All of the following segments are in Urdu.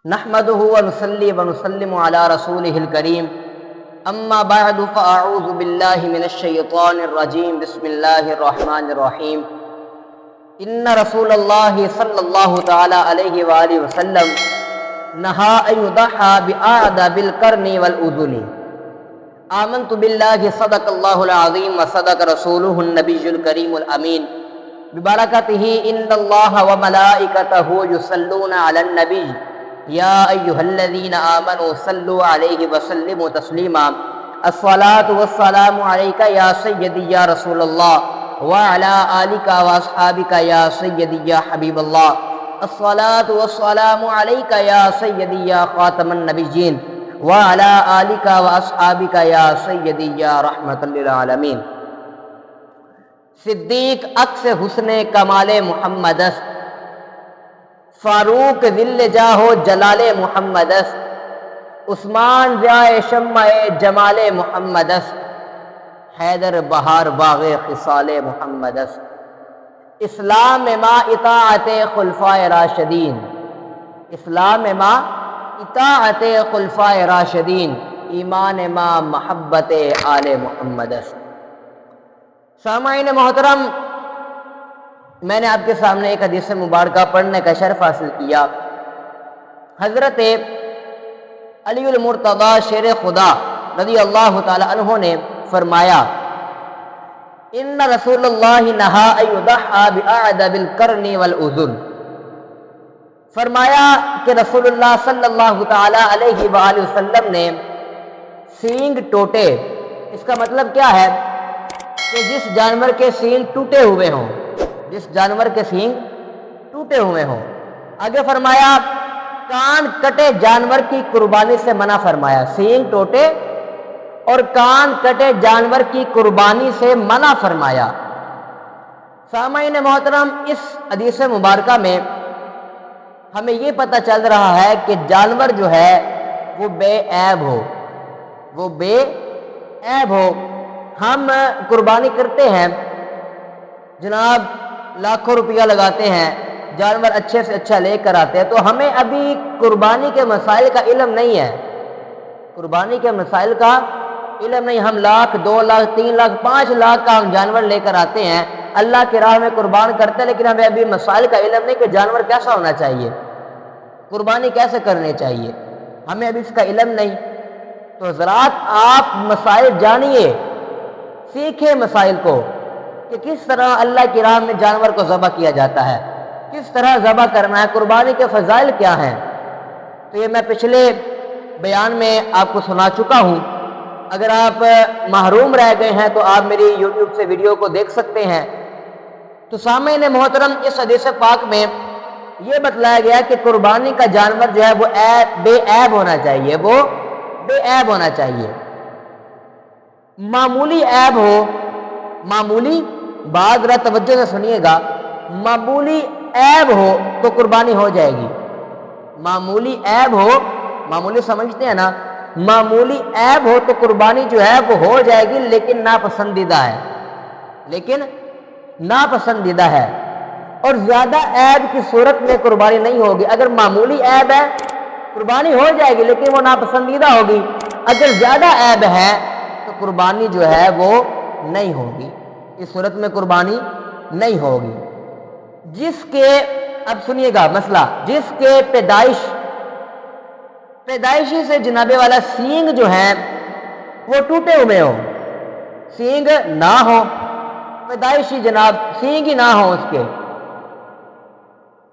نحمده ونصلي ونسلم على رسوله الكريم اما بعد فاعوذ بالله من الشيطان الرجيم بسم الله الرحمن الرحيم ان رسول الله صلى الله تعالى عليه وآله وسلم نهى ان يضحى بأعذب القرن والأذن آمنت بالله صدق الله العظيم وصدق رسوله النبي الكريم الأمين ببركته ان الله وملائكته يصلون على النبي یا ایھا الذین آمنوا صلوا علیہ وسلموا تسلیما الصلاۃ والسلام علیک یا سیدی یا رسول اللہ وعلی آلک واصحابک یا سیدی یا حبیب اللہ الصلاۃ والسلام علیک یا سیدی یا خاتم النبیین وعلی آلک واصحابک یا سیدی یا رحمۃ للعالمین۔ صدیق عکس حسن کمال محمد است، فاروق ذل جاہ جلال محمد است، عثمان ضیاء شمع جمال محمد است، حیدر بہار باغ خصال محمد است، اسلام ما اطاعت خلفائے راشدین، اسلام ما اطاعت خلفائے راشدین، ایمان ما محبت آل محمد است۔ سامعین محترم، میں نے آپ کے سامنے ایک حدیث مبارکہ پڑھنے کا شرف حاصل کیا۔ حضرت علی المرتضی شیر خدا رضی اللہ تعالی عنہ نے فرمایا ان رسول اللہ نہا ان یضحی بأعذب القرن والأذن، فرمایا کہ رسول اللہ صلی اللہ تعالی علیہ وآلہ وسلم نے سینگ ٹوٹے، اس کا مطلب کیا ہے کہ جس جانور کے سینگ ٹوٹے ہوئے ہوں، جس جانور کے سینگ ٹوٹے ہوئے ہوں۔ آگے فرمایا کان کٹے جانور کی قربانی سے منع فرمایا، سینگ ٹوٹے اور کان کٹے جانور کی قربانی سے منع فرمایا۔ سامعین محترم، اس حدیث مبارکہ میں ہمیں یہ پتہ چل رہا ہے کہ جانور جو ہے وہ بے عیب ہو، وہ بے عیب ہو۔ ہم قربانی کرتے ہیں جناب، لاکھوں روپیہ لگاتے ہیں، جانور اچھے سے اچھا لے کر آتے ہیں، تو ہمیں ابھی قربانی کے مسائل کا علم نہیں ہے، قربانی کے مسائل کا علم نہیں۔ ہم لاکھ، 2 لاکھ، 3 لاکھ، 5 لاکھ کا ہم جانور لے کر آتے ہیں، اللہ کی راہ میں قربان کرتے ہیں، لیکن ہمیں ابھی مسائل کا علم نہیں کہ جانور کیسا ہونا چاہیے، قربانی کیسے کرنی چاہیے، ہمیں ابھی اس کا علم نہیں۔ تو حضرات، آپ مسائل جانیے، سیکھیں مسائل کو کہ کس طرح اللہ کی راہ میں جانور کو ذبح کیا جاتا ہے، کس طرح ذبح کرنا ہے، قربانی کے فضائل کیا ہیں۔ تو یہ میں پچھلے بیان میں آپ کو سنا چکا ہوں، اگر آپ محروم رہ گئے ہیں تو آپ میری یوٹیوب سے ویڈیو کو دیکھ سکتے ہیں۔ تو سامعین محترم، اس حدیث پاک میں یہ بتلایا گیا کہ قربانی کا جانور جو ہے وہ بے عیب ہونا چاہیے، وہ بے عیب ہونا چاہیے۔ معمولی عیب ہو، معمولی، بعض ذرا توجہ سے سنیے گا، معمولی عیب ہو تو قربانی ہو جائے گی، معمولی عیب ہو، معمولی سمجھتے ہیں نا، معمولی عیب ہو تو قربانی جو ہے وہ ہو جائے گی، لیکن ناپسندیدہ ہے، لیکن ناپسندیدہ ہے۔ اور زیادہ عیب کی صورت میں قربانی نہیں ہوگی۔ اگر معمولی عیب ہے قربانی ہو جائے گی، لیکن وہ ناپسندیدہ ہوگی۔ اگر زیادہ عیب ہے تو قربانی جو ہے وہ نہیں ہوگی، اس صورت میں قربانی نہیں ہوگی۔ جس کے، اب سنیے گا مسئلہ، جس کے پیدائشی سے جناب والا سینگ جو ہیں وہ ٹوٹے ہوئے ہوں، سینگ نہ ہو، پیدائشی جناب سینگ ہی نہ ہو اس کے،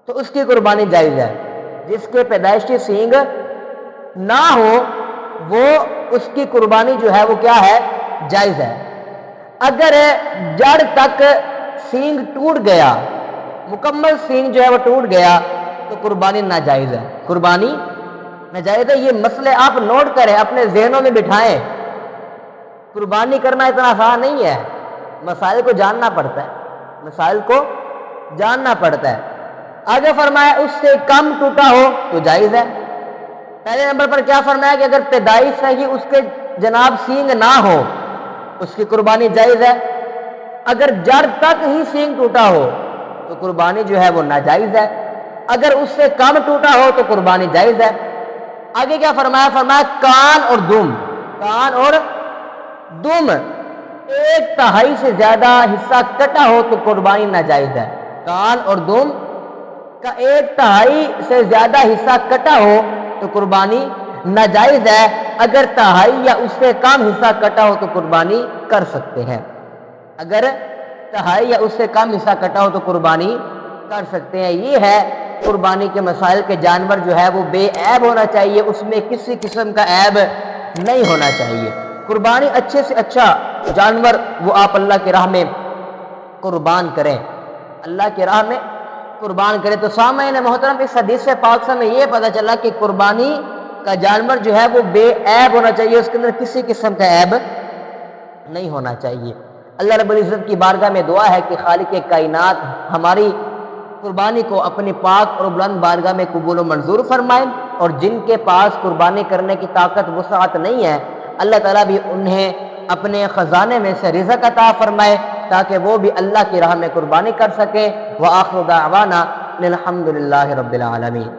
تو اس کی قربانی جائز ہے۔ جس کے پیدائشی سینگ نہ ہو وہ، اس کی قربانی جو ہے وہ کیا ہے، جائز ہے۔ اگر جڑ تک سینگ ٹوٹ گیا، مکمل سینگ جو ہے وہ ٹوٹ گیا، تو قربانی ناجائز ہے، قربانی ناجائز ہے۔ یہ مسئلے آپ نوٹ کریں، اپنے ذہنوں میں بٹھائیں۔ قربانی کرنا اتنا آسان نہیں ہے، مسائل کو جاننا پڑتا ہے، مسائل کو جاننا پڑتا ہے۔ آگے فرمایا اس سے کم ٹوٹا ہو تو جائز ہے۔ پہلے نمبر پر کیا فرمایا کہ اگر پیدائش سے ہی اس کے جناب سینگ نہ ہو، اس کی قربانی جائز ہے۔ اگر جڑ تک ہی سینگ ٹوٹا ہو تو قربانی جو ہے وہ ناجائز ہے۔ اگر اس سے کم ٹوٹا ہو تو قربانی جائز ہے۔ آگے کیا فرمایا؟ فرمایا کان اور دم، کان اور دم 1/3 سے زیادہ حصہ کٹا ہو تو قربانی ناجائز ہے۔ کان اور دم کا 1/3 سے زیادہ حصہ کٹا ہو تو قربانی ناجائز ہے۔ اگر 1/2 یا اس سے کم حصہ کٹا ہو تو قربانی کر سکتے ہیں۔ اگر 1/2 یا اس سے کم حصہ کٹا ہو تو قربانی کر سکتے ہیں۔ یہ ہے قربانی کے مسائل کے جانور جو ہے وہ بے عیب ہونا چاہیے، اس میں کسی قسم کا عیب نہیں ہونا چاہیے۔ قربانی اچھے سے اچھا جانور وہ آپ اللہ کی راہ میں قربان کریں، اللہ کی راہ میں قربان کریں۔ تو سامعین محترم، اس حدیث پاک سے ہمیں یہ پتہ چلا کہ قربانی کا جانور جو ہے وہ بے عیب ہونا چاہیے، اس کے اندر کسی قسم کا عیب نہیں ہونا چاہیے۔ اللہ رب العزت کی بارگاہ میں دعا ہے کہ خالق کائنات ہماری قربانی کو اپنی پاک اور بلند بارگاہ میں قبول و منظور فرمائے، اور جن کے پاس قربانی کرنے کی طاقت وسعت نہیں ہے اللہ تعالیٰ بھی انہیں اپنے خزانے میں سے رزق عطا فرمائے تاکہ وہ بھی اللہ کی راہ میں قربانی کر سکے۔ وآخر دعوانا الحمد للہ رب العالمین۔